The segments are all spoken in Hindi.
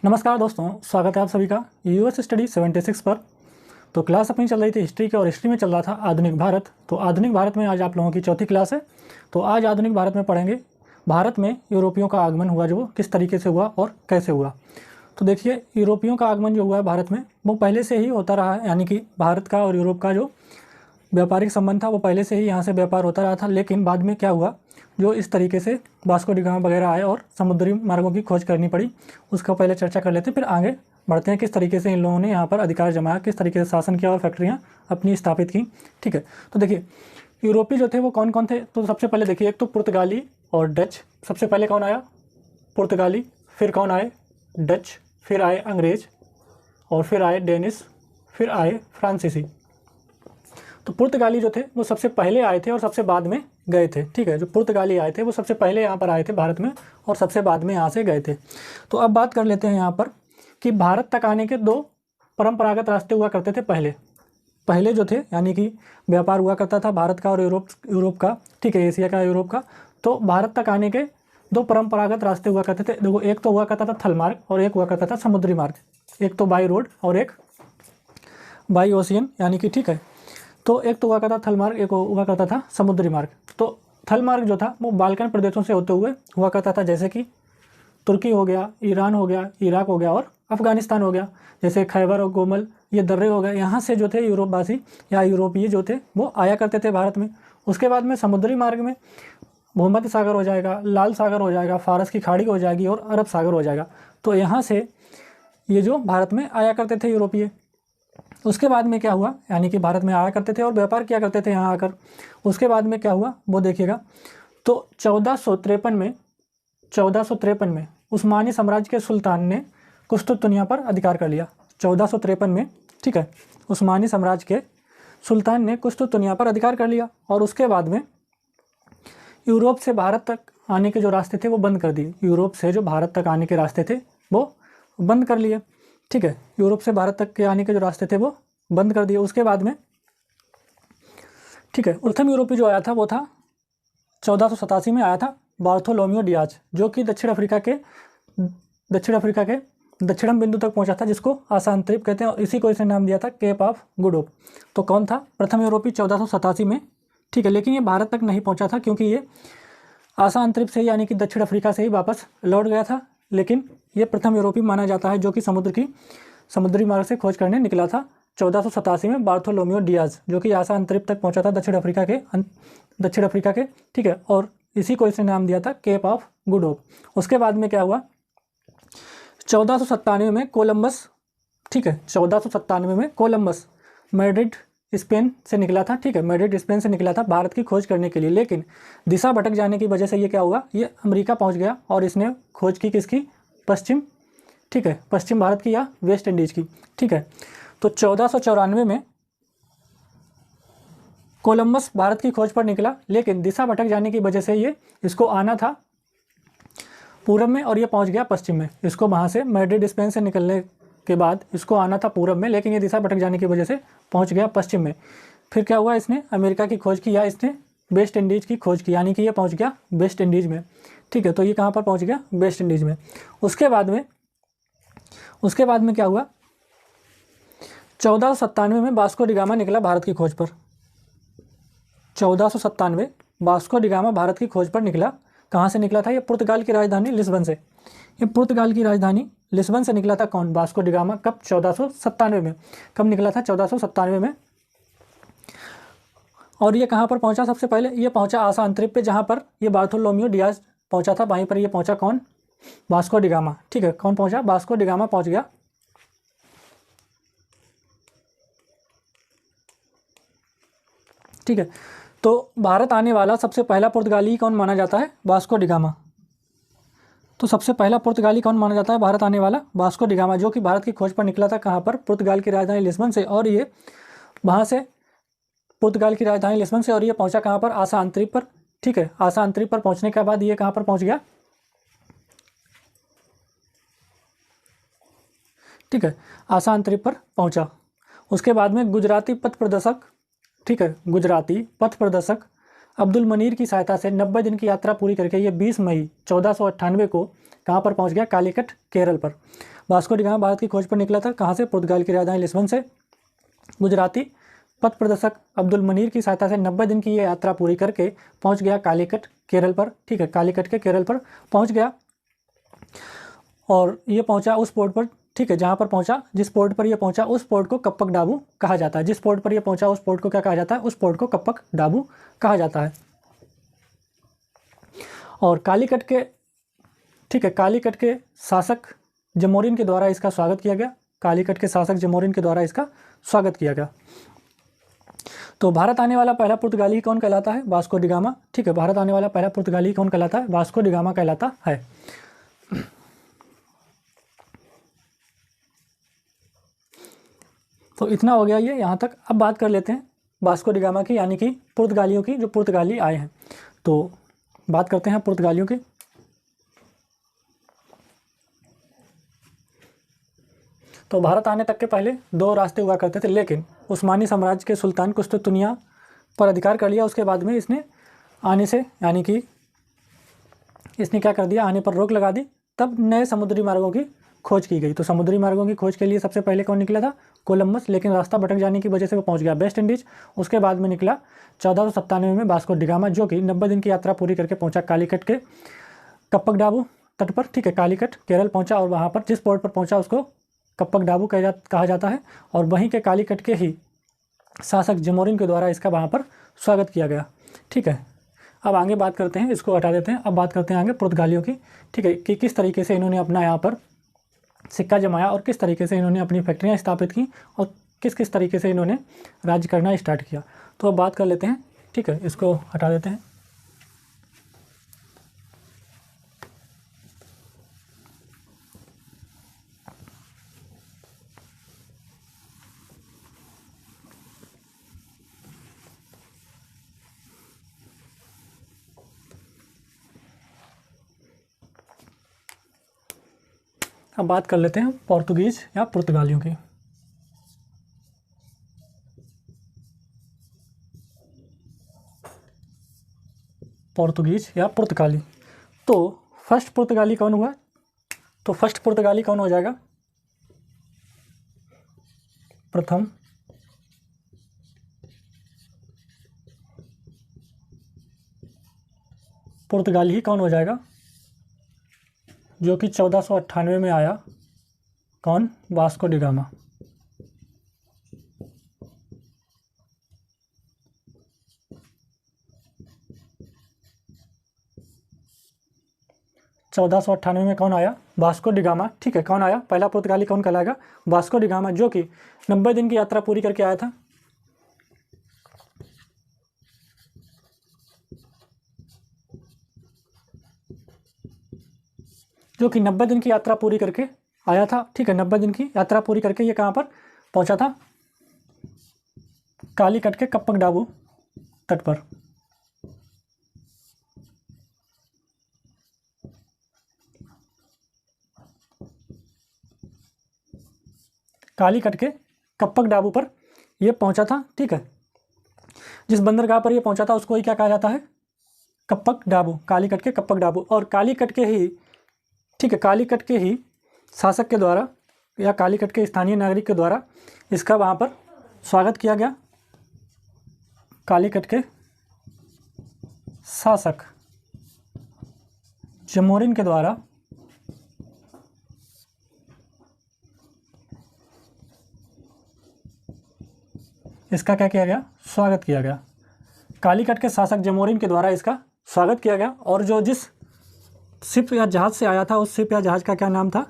नमस्कार दोस्तों, स्वागत है आप सभी का यूएस स्टडी 76 पर। तो क्लास अपनी चल रही थी हिस्ट्री की और हिस्ट्री में चल रहा था आधुनिक भारत। तो आधुनिक भारत में आज आप लोगों की चौथी क्लास है। तो आज आधुनिक भारत में पढ़ेंगे भारत में यूरोपियों का आगमन हुआ जो किस तरीके से हुआ और कैसे हुआ। तो देखिए, यूरोपियों का आगमन जो हुआ है भारत में वो पहले से ही होता रहा है, यानी कि भारत का और यूरोप का जो व्यापारिक संबंध था वो पहले से ही यहाँ से व्यापार होता रहा था। लेकिन बाद में क्या हुआ, जो इस तरीके से वास्को डी गामा वगैरह आए और समुद्री मार्गों की खोज करनी पड़ी, उसका पहले चर्चा कर लेते हैं, फिर आगे बढ़ते हैं किस तरीके से इन लोगों ने यहाँ पर अधिकार जमाया, किस तरीके से शासन किया और फैक्ट्रियाँ अपनी स्थापित की। ठीक है, तो देखिए यूरोपीय जो थे वो कौन कौन थे। तो सबसे पहले देखिए, एक तो पुर्तगाली और डच। सबसे पहले कौन आया? पुर्तगाली। फिर कौन आए? डच। फिर आए अंग्रेज, और फिर आए डेनिस, फिर आए फ्रांसीसी। तो पुर्तगाली जो थे वो सबसे पहले आए थे और सबसे बाद में गए थे। ठीक है, जो पुर्तगाली आए थे वो सबसे पहले यहाँ पर आए थे भारत में और सबसे बाद में यहाँ से गए थे। तो अब बात कर लेते हैं यहाँ पर कि भारत तक आने के दो परंपरागत रास्ते हुआ करते थे। पहले जो थे, यानी कि व्यापार हुआ करता था भारत का और यूरोप का, ठीक है, एशिया का, यूरोप का। तो भारत तक आने के दो परंपरागत रास्ते हुआ करते थे। देखो, एक तो हुआ करता था थल मार्ग और एक हुआ करता था समुद्री मार्ग। एक तो बाई रोड और एक बाई ओशियन, यानी कि ठीक है। तो एक तो हुआ करता थल मार्ग, एक हुआ करता था समुद्री मार्ग। तो थल मार्ग जो था वो बाल्कन प्रदेशों से होते हुए हुआ करता था, जैसे कि तुर्की हो गया, ईरान हो गया, इराक हो गया और अफगानिस्तान हो गया। जैसे खैबर और गोमल, ये दर्रे हो गए। यहाँ से जो थे यूरोपवासी या यूरोपीय जो थे वो आया करते थे भारत में। उसके बाद में समुद्री मार्ग में भूमध्य सागर हो जाएगा, लाल सागर हो जाएगा, फारस की खाड़ी हो जाएगी और अरब सागर हो जाएगा। तो यहाँ से ये जो भारत में आया करते थे यूरोपीय। उसके बाद में क्या हुआ, यानी कि भारत में आया करते थे और व्यापार किया करते थे यहाँ आकर। उसके बाद में क्या हुआ वो देखिएगा। तो 1453 में उस्मानी साम्राज्य के सुल्तान ने कुस्तुतुनिया पर अधिकार कर लिया। 1453 में, ठीक है, उस्मानी साम्राज्य के सुल्तान ने कुस्तुतुनिया पर अधिकार कर लिया। और उसके बाद में यूरोप से भारत तक आने के जो रास्ते थे वो बंद कर दिए। यूरोप से जो भारत तक आने के रास्ते थे वो बंद कर लिए। ठीक है, यूरोप से भारत तक के आने के जो रास्ते थे वो बंद कर दिए। उसके बाद में, ठीक है, प्रथम यूरोपी जो आया था वो था 1487 में आया था बार्थोलोमियो डियाज, जो कि दक्षिण अफ्रीका के दक्षिणम बिंदु तक पहुंचा था, जिसको आसान द्वीप कहते हैं, और इसी को इसने नाम दिया था केप ऑफ गुड होप। तो कौन था प्रथम यूरोपी 1487 में? ठीक है, लेकिन ये भारत तक नहीं पहुंचा था क्योंकि ये आसान द्वीप से ही, यानी कि दक्षिण अफ्रीका से ही वापस लौट गया था। लेकिन ये प्रथम यूरोपी माना जाता है जो कि समुद्री मार्ग से खोज करने निकला था 1487 में, बार्थोलोमियो डियाज, जो कि आसान द्वीप तक पहुंचा था दक्षिण अफ्रीका के। ठीक है, और इसी को इसने नाम दिया था केप ऑफ गुड होप। उसके बाद में क्या हुआ, 1497 में कोलंबस, ठीक है, 1497 में कोलंबस मैड्रिड स्पेन से निकला था। ठीक है, मैड्रिड स्पेन से निकला था भारत की खोज करने के लिए। लेकिन दिशा भटक जाने की वजह से ये क्या हुआ, ये अमेरिका पहुंच गया और इसने खोज की किसकी? पश्चिम, ठीक है, पश्चिम भारत की या वेस्ट इंडीज की। ठीक है, तो 1494 में कोलंबस भारत की खोज पर निकला, लेकिन दिशा भटक जाने की वजह से ये इसको आना था पूरब में और ये पहुंच गया पश्चिम में। इसको वहाँ से मैड्रिड स्पेन से निकलने के बाद इसको आना था पूरब में, लेकिन ये दिशा भटक जाने की वजह से पहुंच गया पश्चिम में। फिर क्या हुआ, इसने अमेरिका की खोज की या इसने वेस्ट इंडीज़ की खोज की, यानी कि ये पहुंच गया वेस्ट इंडीज़ में। ठीक है, तो ये कहाँ पर पहुंच गया? वेस्ट इंडीज़ में। उसके बाद में क्या हुआ, 1497 में वास्को डी गामा निकला भारत की खोज पर। 1497 वास्को डी गामा भारत की खोज पर निकला। कहाँ से निकला था? ये पुर्तगाल की राजधानी लिस्बन से। ये पुर्तगाल की राजधानी लिस्बन से निकला था। कौन? Vasco D gamma. कब? 1497 में। कब निकला था? 1497 में। और ये कहाँ पर पहुँचा सबसे पहले? ये पहुँचा आसान द्वीप पे, जहाँ पर ये बार्थोलोमियो डियाज पहुँचा था। वहीं पर ये पहुँचा कौन? Vasco D gamma. ठीक है, कौन पहुँचा? वास्को डी गामा पहुँच गया। ठीक है, तो भारत आने वाला सबसे पहला पुर्तगाली कौन माना जाता है? Vasco D gamma. तो सबसे पहला पुर्तगाली कौन माना जाता है भारत आने वाला? वास्को डी गामा, जो कि भारत की खोज पर निकला था। कहाँ पर? पुर्तगाल की राजधानी लिस्बन से। और ये वहाँ से पुर्तगाल की राजधानी लिस्बन से और ये पहुँचा कहाँ पर? आसान द्वीप पर। ठीक है, आसान द्वीप पर पहुँचने के बाद ये कहाँ पर पहुँच गया? ठीक है, आसान द्वीप पर पहुँचा। उसके बाद में गुजराती पथ प्रदर्शक, ठीक है, गुजराती पथ प्रदर्शक अब्दुल मनीर की सहायता से 90 दिन की यात्रा पूरी करके ये 20 मई 1498 को कहाँ पर पहुँच गया? कालीकट, केरल पर। वास्को डी गामा भारत की खोज पर निकला था कहाँ से? पुर्तगाल की राजधानी लिस्बन से। गुजराती पथ प्रदर्शक अब्दुल मनीर की सहायता से 90 दिन की ये यात्रा पूरी करके पहुंच गया कालीकट केरल पर। ठीक है, कालीकट के केरल पर पहुंच गया और ये पहुंचा उस पोर्ट पर, ठीक है, जहां पर पहुंचा, जिस पोर्ट पर ये पहुंचा उस पोर्ट को कप्पक डाबू कहा जाता है। जिस पोर्ट पर ये पहुंचा उस पोर्ट को क्या कहा जाता है? उस पोर्ट को कप्पक डाबू कहा जाता है। और कालीकट के, ठीक है, कालीकट के शासक जमोरिन के द्वारा इसका स्वागत किया गया। कालीकट के शासक जमोरिन के द्वारा इसका स्वागत किया गया। तो भारत आने वाला पहला पुर्तगाली कौन कहलाता है? Vasco D gamma. ठीक है, भारत आने वाला पहला पुर्तगाली कौन कहलाता है? वास्को डी गामा कहलाता है। तो इतना हो गया ये यहाँ तक। अब बात कर लेते हैं वास्को डी गामा की, यानी कि पुर्तगालियों की, जो पुर्तगाली आए हैं। तो बात करते हैं पुर्तगालियों की। तो भारत आने तक के पहले 2 रास्ते हुआ करते थे, लेकिन उस्मानी साम्राज्य के सुल्तान कुस्तुतुनिया पर अधिकार कर लिया। उसके बाद में इसने आने से, यानी कि इसने क्या कर दिया, आने पर रोक लगा दी। तब नए समुद्री मार्गों की खोज की गई। तो समुद्री मार्गों की खोज के लिए सबसे पहले कौन निकला था? कोलंबस, लेकिन रास्ता भटक जाने की वजह से वो पहुंच गया वेस्ट इंडीज। उसके बाद में निकला 1497 में वास्को डी गामा, जो कि 90 दिन की यात्रा पूरी करके पहुंचा कालीकट के कप्पक डाबू तट पर। ठीक है, कालीकट केरल पहुंचा और वहां पर जिस पोर्ट पर पहुंचा उसको कप्पक डाबू कहा जाता है। और वहीं के कालीकट के ही शासक जमोरिन के द्वारा इसका वहाँ पर स्वागत किया गया। ठीक है, अब आगे बात करते हैं, इसको हटा देते हैं। अब बात करते हैं आगे पुर्तगालियों की। ठीक है, कि किस तरीके से इन्होंने अपना यहाँ पर सिक्का जमाया और किस तरीके से इन्होंने अपनी फैक्ट्रियाँ स्थापित की और किस किस तरीके से इन्होंने राज्य करना स्टार्ट किया। तो अब बात कर लेते हैं। ठीक है, इसको हटा देते हैं। अब बात कर लेते हैं पोर्तुगीज या पुर्तगालियों की। पोर्तुगीज या पुर्तगाली। तो फर्स्ट पुर्तगाली कौन हुआ? तो फर्स्ट पुर्तगाली कौन हो जाएगा? प्रथम पुर्तगाली ही कौन हो जाएगा? जो कि 1498 में आया। कौन? Vasco D gamma. में कौन आया? Vasco D gamma. ठीक है, कौन आया? पहला पुर्तगाली कौन कहलाएगा? वास्को डी गामा, जो कि 90 दिन की यात्रा पूरी करके आया था। जो कि 90 दिन की यात्रा पूरी करके आया था। ठीक है, 90 दिन की यात्रा पूरी करके ये कहाँ पर पहुंचा था? कालीकट के कप्पक डाबू तट पर। कालीकट के कप्पक डाबू पर ये पहुंचा था। ठीक है, जिस बंदरगाह पर ये पहुंचा था उसको ही क्या कहा जाता है? कप्पक डाबू। कालीकट के कप्पक डाबू। और कालीकट के ही, ठीक है, कालीकट के ही शासक के द्वारा या कालीकट के स्थानीय नागरिक के द्वारा इसका वहाँ पर स्वागत किया गया। कालीकट के शासक जमोरिन के द्वारा इसका क्या किया गया? स्वागत किया गया। कालीकट के शासक जमोरिन के द्वारा इसका स्वागत किया गया। और जो जिस शिप या जहाज से आया था उस शिप या जहाज का क्या नाम था?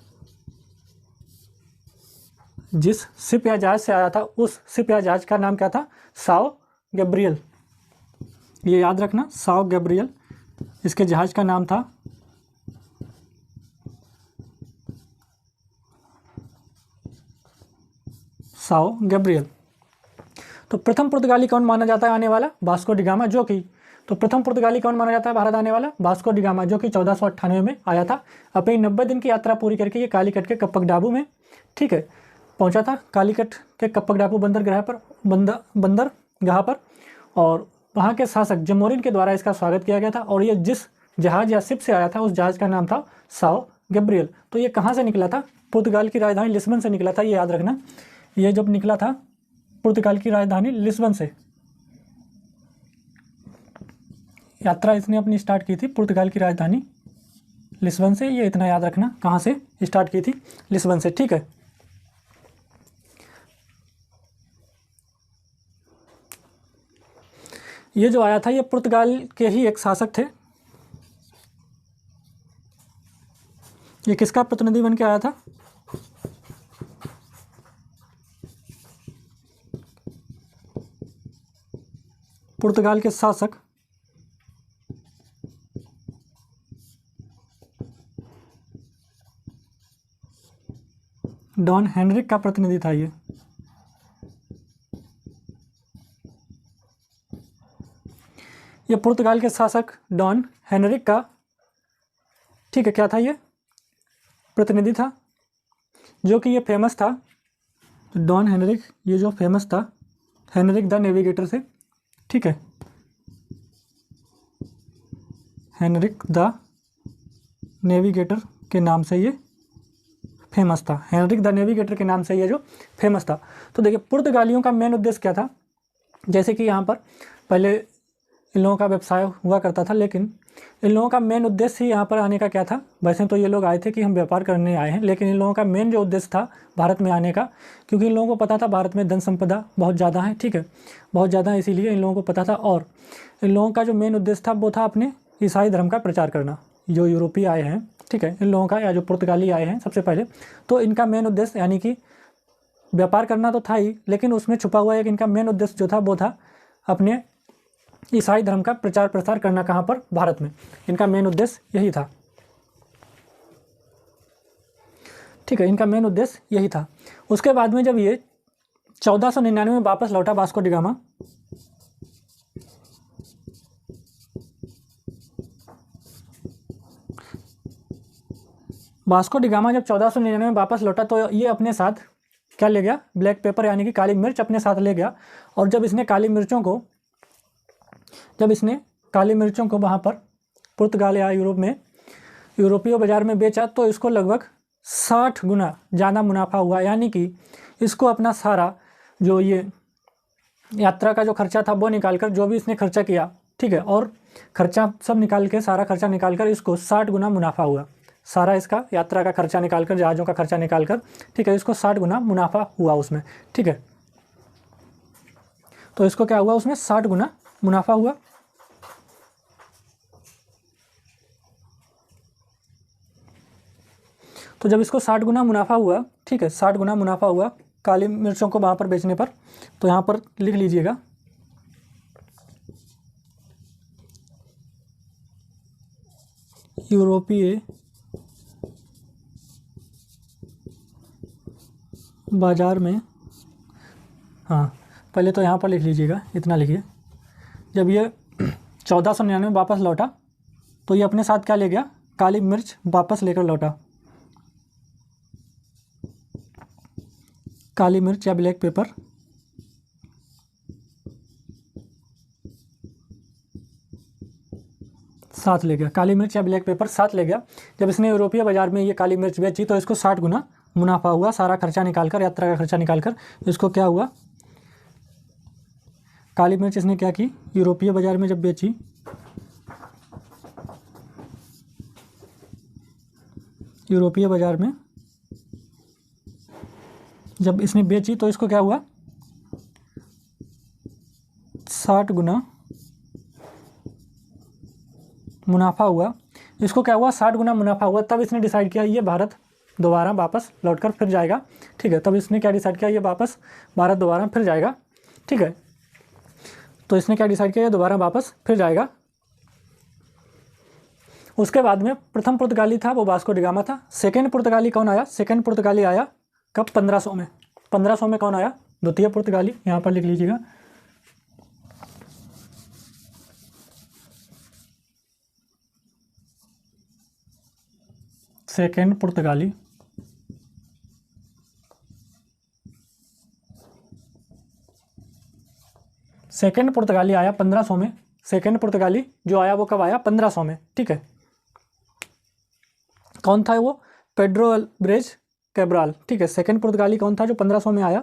जिस शिप या जहाज से आया था उस शिप या जहाज का नाम क्या था? Sao Gabriel. ये याद रखना, साओ गैब्रियल इसके जहाज का नाम था। Sao Gabriel. तो प्रथम पुर्तगाली कौन माना जाता है आने वाला? वास्को डी गामा, जो कि, तो प्रथम पुर्तगाली कौन माना जाता है भारत आने वाला? वास्को डी गामा, जो कि 1498 में आया था। अपनी 90 दिन की यात्रा पूरी करके ये कालीकट के कप्पक डाबू में, ठीक है, पहुंचा था। कालीकट के कप्पक डाबू बंदरगाह पर और वहाँ के शासक जमोरिन के द्वारा इसका स्वागत किया गया था। और ये जिस जहाज या शिप से आया था उस जहाज का नाम था साओ गैब्रियल। तो ये कहाँ से निकला था? पुर्तगाल की राजधानी लिस्बन से निकला था, ये याद रखना। ये जब निकला था पुर्तगाल की राजधानी लिस्बन से, यात्रा इसने अपनी स्टार्ट की थी पुर्तगाल की राजधानी लिस्बन से। ये इतना याद रखना, कहाँ से स्टार्ट की थी? लिस्बन से, ठीक है। ये जो आया था ये पुर्तगाल के ही एक शासक थे। ये किसका प्रतिनिधि बन के आया था? पुर्तगाल के शासक डॉन हेनरिक का प्रतिनिधि था ये पुर्तगाल के शासक डॉन हेनरिक का, ठीक है, क्या था? ये प्रतिनिधि था, जो कि ये फेमस था। डॉन हेनरिक ये जो फेमस था हेनरिक द नेविगेटर से, ठीक है। हेनरिक द नेविगेटर के नाम से ये फेमस था। हेनरिक द नेविगेटर के नाम से ये जो फेमस था। तो देखिए पुर्तगालियों का मेन उद्देश्य क्या था? जैसे कि यहाँ पर पहले इन लोगों का व्यवसाय हुआ करता था, लेकिन इन लोगों का मेन उद्देश्य ही यहाँ पर आने का क्या था? वैसे तो ये लोग आए थे कि हम व्यापार करने आए हैं, लेकिन इन लोगों का मेन जो उद्देश्य था भारत में आने का, क्योंकि इन लोगों को पता था भारत में धन संपदा बहुत ज़्यादा है, ठीक है, बहुत ज़्यादा है, इसीलिए इन लोगों को पता था। और इन लोगों का जो मेन उद्देश्य था वो था अपने ईसाई धर्म का प्रचार करना। जो यूरोपीय आए हैं, ठीक है, इन लोगों का, या जो पुर्तगाली आए हैं सबसे पहले, तो इनका मेन उद्देश्य यानी कि व्यापार करना तो था ही, लेकिन उसमें छुपा हुआ एक इनका मेन उद्देश्य जो था वो था अपने ईसाई धर्म का प्रचार प्रसार करना। कहाँ पर? भारत में। इनका मेन उद्देश्य यही था, ठीक है, इनका मेन उद्देश्य यही था। उसके बाद में जब ये 1499 में वापस लौटा Vasco D gamma, Vasco D gamma जब 1499 में वापस लौटा तो ये अपने साथ क्या ले गया? ब्लैक पेपर यानी कि काली मिर्च अपने साथ ले गया। और जब इसने काली मिर्चों को वहाँ पर पुर्तगाल या यूरोप में यूरोपीय बाज़ार में बेचा तो इसको लगभग 60 गुना ज़्यादा मुनाफा हुआ। यानी कि इसको अपना सारा जो ये यात्रा का जो खर्चा था वो निकाल कर, जो भी इसने खर्चा किया, ठीक है, और खर्चा सब निकाल के, सारा खर्चा निकाल कर इसको 60 गुना मुनाफा हुआ। सारा इसका यात्रा का खर्चा निकाल कर, जहाज़ों का खर्चा निकाल कर, ठीक है, इसको 60 गुना मुनाफा हुआ उसमें, ठीक है। तो इसको क्या हुआ? उसमें 60 गुना मुनाफा हुआ। तो जब इसको 60 गुना मुनाफा हुआ, ठीक है, 60 गुना मुनाफा हुआ काली मिर्चों को वहाँ पर बेचने पर, तो यहाँ पर लिख लीजिएगा यूरोपीय बाज़ार में, हाँ पहले तो यहाँ पर लिख लीजिएगा, इतना लिखिए। जब ये 1499 में वापस लौटा तो ये अपने साथ क्या ले गया? काली मिर्च वापस लेकर लौटा। काली मिर्च या ब्लैक पेपर साथ ले गया। काली मिर्च या ब्लैक पेपर साथ ले गया। जब इसने यूरोपीय बाज़ार में ये काली मिर्च बेची तो इसको 60 गुना मुनाफा हुआ। सारा खर्चा निकालकर, यात्रा का खर्चा निकालकर इसको क्या हुआ? काली मिर्च इसने क्या की? यूरोपीय बाज़ार में जब बेची, यूरोपीय बाज़ार में जब इसने बेची तो इसको क्या हुआ? 60 गुना मुनाफा हुआ। इसको क्या हुआ? 60 गुना मुनाफा हुआ। तब इसने डिसाइड किया ये भारत दोबारा वापस लौटकर फिर जाएगा, ठीक है। तब इसने क्या डिसाइड किया? ये वापस भारत दोबारा फिर जाएगा, ठीक है। तो इसने क्या डिसाइड किया? ये दोबारा वापस फिर जाएगा। उसके बाद में प्रथम पुर्तगाली था वो वास्को डी गामा था। सेकेंड पुर्तगाली कौन आया? सेकेंड पुर्तगाली आया कब? 1500 में। 1500 में कौन आया? द्वितीय पुर्तगाली। यहाँ पर लिख लीजिएगा, सेकेंड पुर्तगाली। सेकेंड पुर्तगाली आया 1500 में। सेकेंड पुर्तगाली जो आया वो कब आया? 1500 में, ठीक है। कौन था वो? Pedro Alvares Cabral. ठीक है, सेकंड पुर्तगाली कौन था जो 1500 में आया?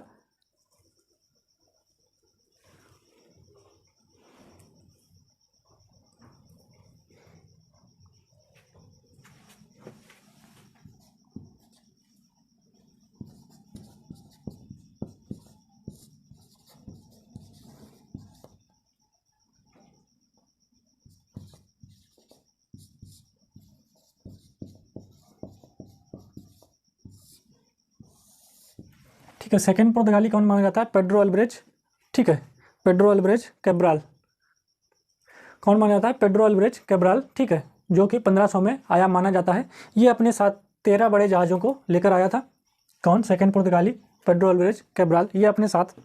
ठीक है, सेकंड पुर्तगाली कौन माना जाता है? Pedro Alvares. ठीक है, पेड्रो अल्ब्रेज कैब्राल। कौन माना जाता है? Pedro Alvares Cabral. ठीक है, जो कि 1500 में आया माना जाता है। ये अपने साथ 13 बड़े जहाज़ों को लेकर आया था। कौन? सेकंड पुर्तगाली पेड्रो अल्ब्रेज कैब्राल। ये अपने साथ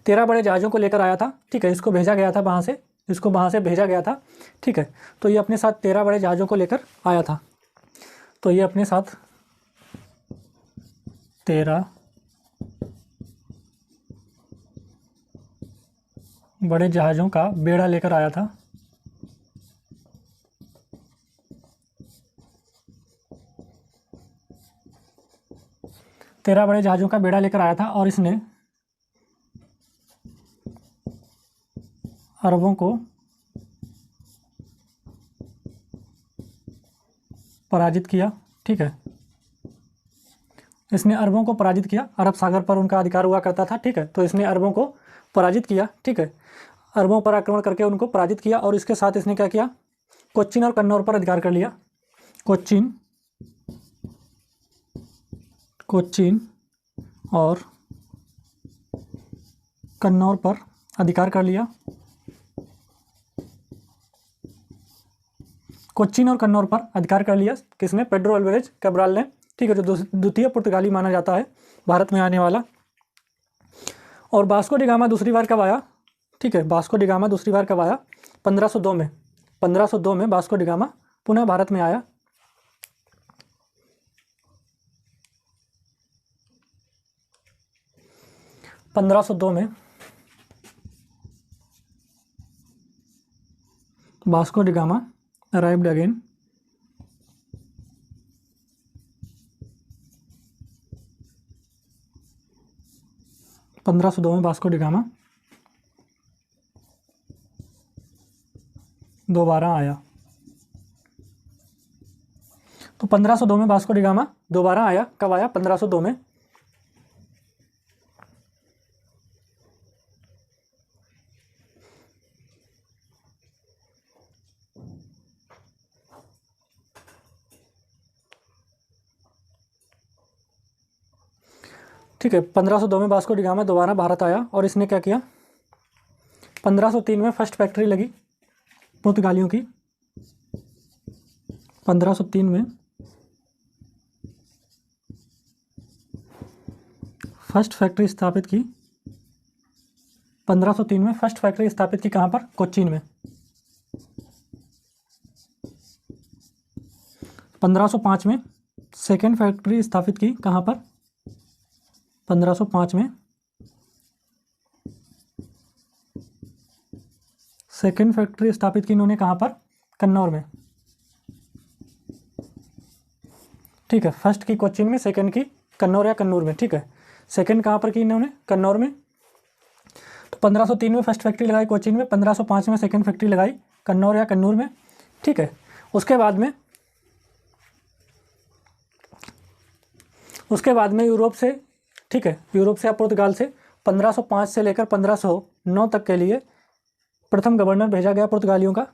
13 बड़े जहाज़ों को लेकर आया था। ठीक है, इसको भेजा गया था वहाँ से, इसको वहाँ से भेजा गया था। ठीक है, तो ये अपने साथ 13 बड़े जहाज़ों को लेकर आया था। तो ये अपने साथ 13 बड़े जहाज़ों का बेड़ा लेकर आया था। तेरह बड़े जहाज़ों का बेड़ा लेकर आया था और इसने अरबों को पराजित किया। ठीक है, इसने अरबों को पराजित किया। अरब सागर पर उनका अधिकार हुआ करता था। ठीक है, तो इसने अरबों को पराजित किया। ठीक है, अरबों पर आक्रमण करके उनको पराजित किया और इसके साथ इसने क्या किया? कोच्चिन और कन्नौर पर अधिकार कर लिया। कोच्चिन और कन्नौर पर अधिकार कर लिया। कोच्चिन और कन्नौर पर अधिकार कर लिया किसने? पेड्रो अल्वारेज कैब्राल ने। ठीक है, जो द्वितीय पुर्तगाली माना जाता है भारत में आने वाला। और वास्को डी गामा दूसरी बार कब आया? ठीक है, वास्को डी गामा दूसरी बार कब आया? 1502 में। 1502 में वास्को डी गामा पुनः भारत में आया। में Vasco D gamma arrived again. में वास्को डी गामा दोबारा आया। तो 1502 में वास्को डी गामा दोबारा आया। कब आया? 1502 में। ठीक है, 1502 में वास्को डी गामा दोबारा भारत आया और इसने क्या किया? 1503 में फर्स्ट फैक्ट्री लगी पुर्तगालियों की। 1503 में फर्स्ट फैक्ट्री स्थापित की। 1503 में फर्स्ट फैक्ट्री स्थापित की। कहाँ पर? कोच्चिन में। 1505 में सेकेंड फैक्ट्री स्थापित की। कहाँ पर? 1505 में सेकेंड फैक्ट्री स्थापित की इन्होंने। कहाँ पर? कन्नौर में। ठीक है, फर्स्ट की कोच्चिन में, सेकेंड की कन्नौर या कन्नूर में। ठीक है, सेकेंड कहाँ पर की इन्होंने? कन्नौर में। तो 1503 में फर्स्ट फैक्ट्री लगाई कोच्चिन में, 1505 में सेकेंड फैक्ट्री लगाई कन्नौर या कन्नूर में। ठीक है, उसके बाद में यूरोप से, ठीक है, यूरोप से या पुर्तगाल से 1505 से लेकर 1509 तक के लिए प्रथम गवर्नर भेजा गया पुर्तगालियों का।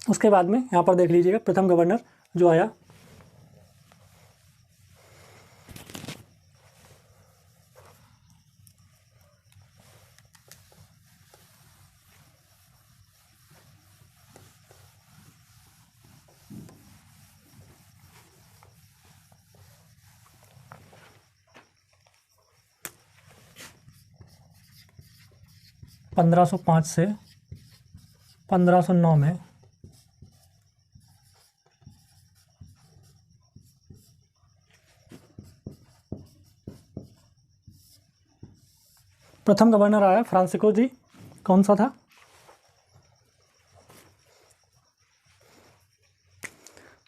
उसके बाद में यहाँ पर देख लीजिएगा प्रथम गवर्नर जो आया, पंद्रह सौ पाँच से 1509 में प्रथम गवर्नर आया फ्रांसिस्को डी कौन सा था?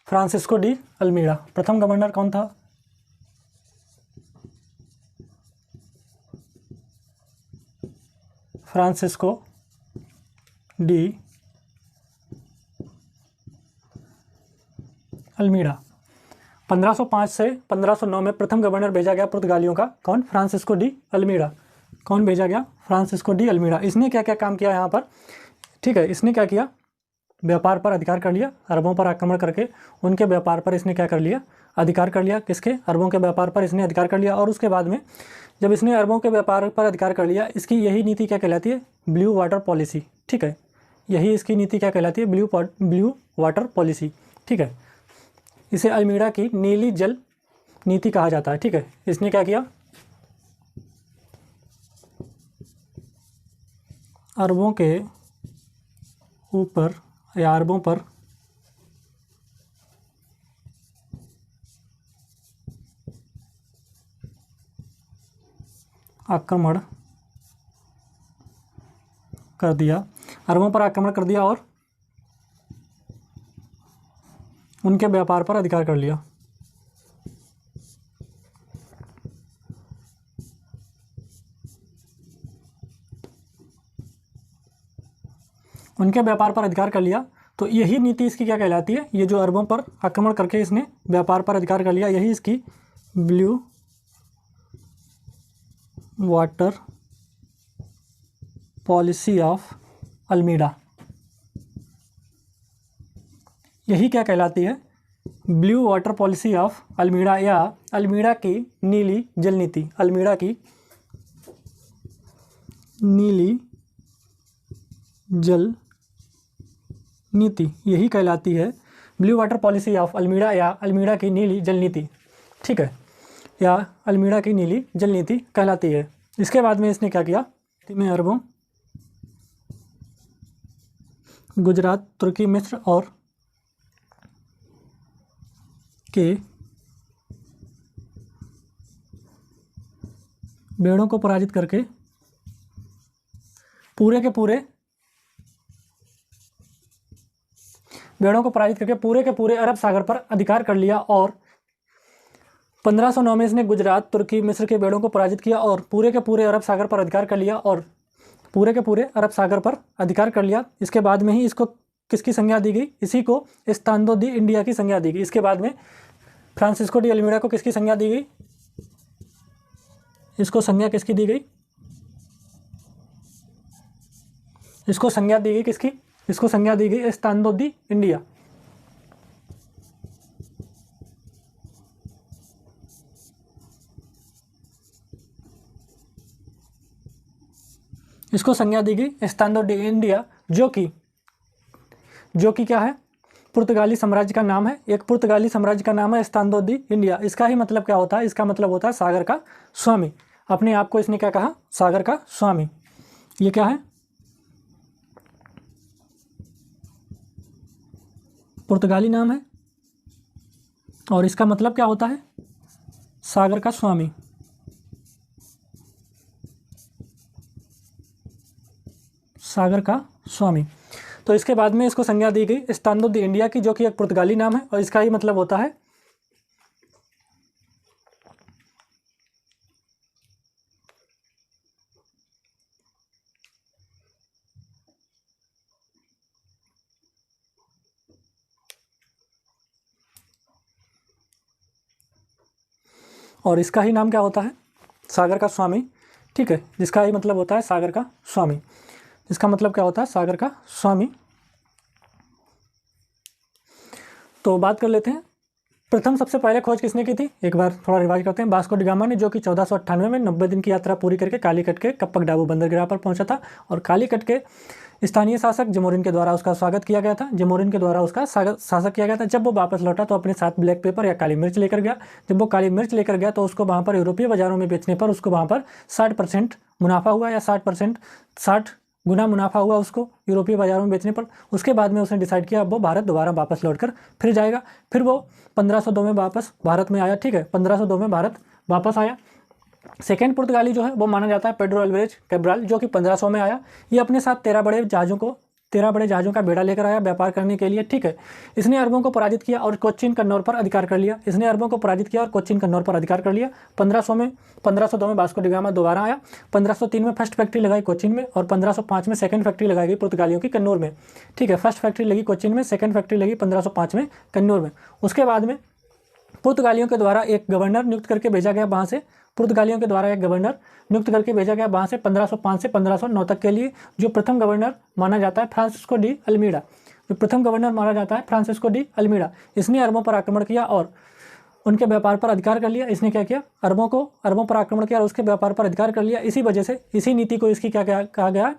Francisco de Almeida. प्रथम गवर्नर कौन था? Francisco de अल्मीड़ा। 1505 से 1509 में प्रथम गवर्नर भेजा गया पुर्तगालियों का। कौन? Francisco de Almeida. कौन भेजा गया? Francisco de Almeida. इसने क्या क्या काम किया यहाँ पर? ठीक है, इसने क्या किया? व्यापार पर अधिकार कर लिया। अरबों पर आक्रमण करके उनके व्यापार पर इसने क्या कर लिया? अधिकार कर लिया। किसके? अरबों के व्यापार पर इसने अधिकार कर लिया। और उसके बाद में जब इसने अरबों के व्यापार पर अधिकार कर लिया, इसकी यही नीति क्या कहलाती है? Blue water policy. ठीक है, यही इसकी नीति क्या कहलाती है? Blue water policy. ठीक है, इसे अल्मीड़ा की नीली जल नीति कहा जाता है। ठीक है, इसने क्या किया? अरबों के ऊपर या अरबों पर आक्रमण कर दिया। अरबों पर आक्रमण कर दिया और उनके व्यापार पर अधिकार कर लिया। उनके व्यापार पर अधिकार कर लिया, तो यही नीति इसकी क्या कहलाती है? ये जो अरबों पर आक्रमण करके इसने व्यापार पर अधिकार कर लिया, यही इसकी ब्लू वाटर पॉलिसी ऑफ अल्मीड़ा। यही क्या कहलाती है? ब्लू वाटर पॉलिसी ऑफ अल्मीड़ा या अल्मीड़ा की नीली जल नीति। अल्मीड़ा की नीली जल नीति यही कहलाती है ब्लू वाटर पॉलिसी ऑफ अल्मीड़ा या अल्मीड़ा की नीली जल नीति। ठीक है, या अल्मीड़ा की नीली जल नीति कहलाती है। इसके बाद में इसने क्या किया? में अरबों, गुजरात, तुर्की, मिस्र और के बेड़ों को पराजित करके पूरे के पूरे अरब सागर पर अधिकार कर लिया। और 1509 में इसने गुजरात, तुर्की, मिस्र के बेड़ों को पराजित किया और पूरे के पूरे अरब सागर पर अधिकार कर लिया। और पूरे के पूरे अरब सागर पर अधिकार कर लिया। इसके बाद में ही इसको किसकी संज्ञा दी गई? इसी को इस्तांदो दी इंडिया की संज्ञा दी गई। इसके बाद में फ्रांसिस्को डी अल्मीड़ा को किसकी संज्ञा दी गई? इसको संज्ञा किसकी दी गई? इसको संज्ञा दी गई किसकी? इसको संज्ञा दी गई इस्तांदो दी इंडिया। इसको संज्ञा दी गई इस्तांदो डी इंडिया, जो कि क्या है? पुर्तगाली साम्राज्य का नाम है। एक पुर्तगाली साम्राज्य का नाम है इस्तांदो दी इंडिया। इसका ही मतलब क्या होता है? इसका मतलब होता है सागर का स्वामी। अपने आप को इसने क्या कहा? सागर का स्वामी। ये क्या है? पुर्तगाली नाम है और इसका मतलब क्या होता है? सागर का स्वामी। सागर का स्वामी। तो इसके बाद में इसको संज्ञा दी गई इस्तांदो दी इंडिया की, जो कि एक पुर्तगाली नाम है और इसका ही मतलब होता है और इसका ही नाम क्या होता है? सागर का स्वामी। ठीक है, जिसका ही मतलब होता है सागर का स्वामी। इसका मतलब क्या होता है? सागर का स्वामी। तो बात कर लेते हैं, प्रथम सबसे पहले खोज किसने की थी? एक बार थोड़ा रिवाइज करते हैं। वास्को डी गामा ने, जो कि 1498 में 90 दिन की यात्रा पूरी करके कालीकट के कप्पक डाबू बंदरगाह पर पहुंचा था। और कालीकट के स्थानीय शासक जमोरिन के द्वारा उसका स्वागत किया गया था। जमोरिन के द्वारा उसका शासक किया गया था। जब वो वापस लौटा तो अपने साथ ब्लैक पेपर या काली मिर्च लेकर गया। जब वो काली मिर्च लेकर गया तो उसको वहाँ पर यूरोपीय बाजारों में बेचने पर उसको वहाँ पर 60% मुनाफा हुआ, या 60 गुना मुनाफा हुआ उसको यूरोपीय बाजारों में बेचने पर। उसके बाद में उसने डिसाइड किया अब वो भारत दोबारा वापस लौटकर फिर जाएगा। फिर वो 1502 में वापस भारत में आया। ठीक है, 1502 में भारत वापस आया। सेकेंड पुर्तगाली जो है वो माना जाता है पेड्रो अल्वारेज कैब्राल, जो कि 1500 में आया। ये अपने साथ 13 बड़े जहाज़ों का बेड़ा लेकर आया व्यापार करने के लिए, ठीक है। इसने अरबों को पराजित किया और कोच्चिन कन्नौर पर अधिकार कर लिया। 1502 में वास्को डी गामा दोबारा आया। 1503 में फर्स्ट फैक्ट्री लगाई कोच्चिन में और 1505 में सेकंड फैक्ट्री लगाई गई पुर्तगालियों की कन्नौर में, ठीक है। फर्स्ट फैक्ट्री लगी कोच्चिन में, सेकंड फैक्ट्री लगी 1505 में कन्नौर में। उसके बाद में पुर्तगालियों के द्वारा एक गवर्नर नियुक्त करके भेजा गया वहाँ से, 1505 से 1509 तक के लिए। जो प्रथम गवर्नर माना जाता है फ्रांसिस्को डी अल्मीडा, इसने अरबों पर आक्रमण किया और उनके व्यापार पर अधिकार कर लिया। इसने क्या किया, अरबों पर आक्रमण किया और उसके व्यापार पर अधिकार कर लिया। इसी वजह से इसी नीति को इसकी क्या कहा गया,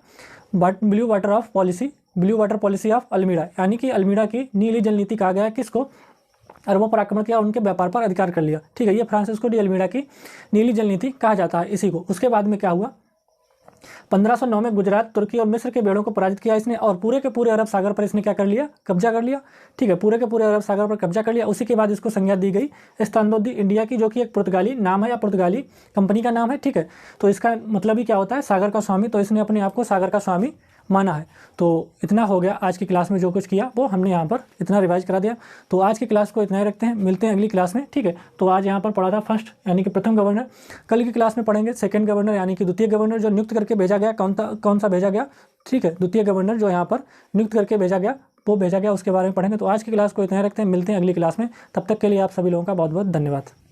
blue water policy of Almeida, यानी कि अल्मीडा की नीली जल नीति कहा गया। किसको, अरबों पर आक्रमण किया और उनके व्यापार पर अधिकार कर लिया, ठीक है। ये फ्रांसिस्को डी अल्मीडा की नीली जल नीति कहा जाता है इसी को। उसके बाद में क्या हुआ, 1509 में गुजरात, तुर्की और मिस्र के बेड़ों को पराजित किया इसने और पूरे के पूरे अरब सागर पर इसने क्या कर लिया, कब्जा कर लिया, ठीक है। पूरे के पूरे अरब सागर पर कब्जा कर लिया। उसी के बाद इसको संज्ञा दी गई एस्तादो दी इंडिया की, जो कि एक पुर्तगाली नाम है या पुर्तगाली कंपनी का नाम है, ठीक है। तो इसका मतलब ही क्या होता है, सागर का स्वामी। तो इसने अपने आप को सागर का स्वामी माना है। तो इतना हो गया आज की क्लास में, जो कुछ किया वो हमने यहाँ पर इतना रिवाइज करा दिया। तो आज की क्लास को इतना ही रखते हैं, मिलते हैं अगली क्लास में, ठीक है। तो आज यहाँ पर पढ़ा था फर्स्ट यानी कि प्रथम गवर्नर। कल की क्लास में पढ़ेंगे सेकंड गवर्नर यानी कि द्वितीय गवर्नर, जो नियुक्त करके भेजा गया। कौन सा भेजा गया, ठीक है, द्वितीय गवर्नर जो यहाँ पर नियुक्त करके भेजा गया, उसके बारे में पढ़ेंगे। तो आज की क्लास को इतना ही रखते हैं, मिलते हैं अगली क्लास में। तब तक के लिए आप सभी लोगों का बहुत बहुत धन्यवाद।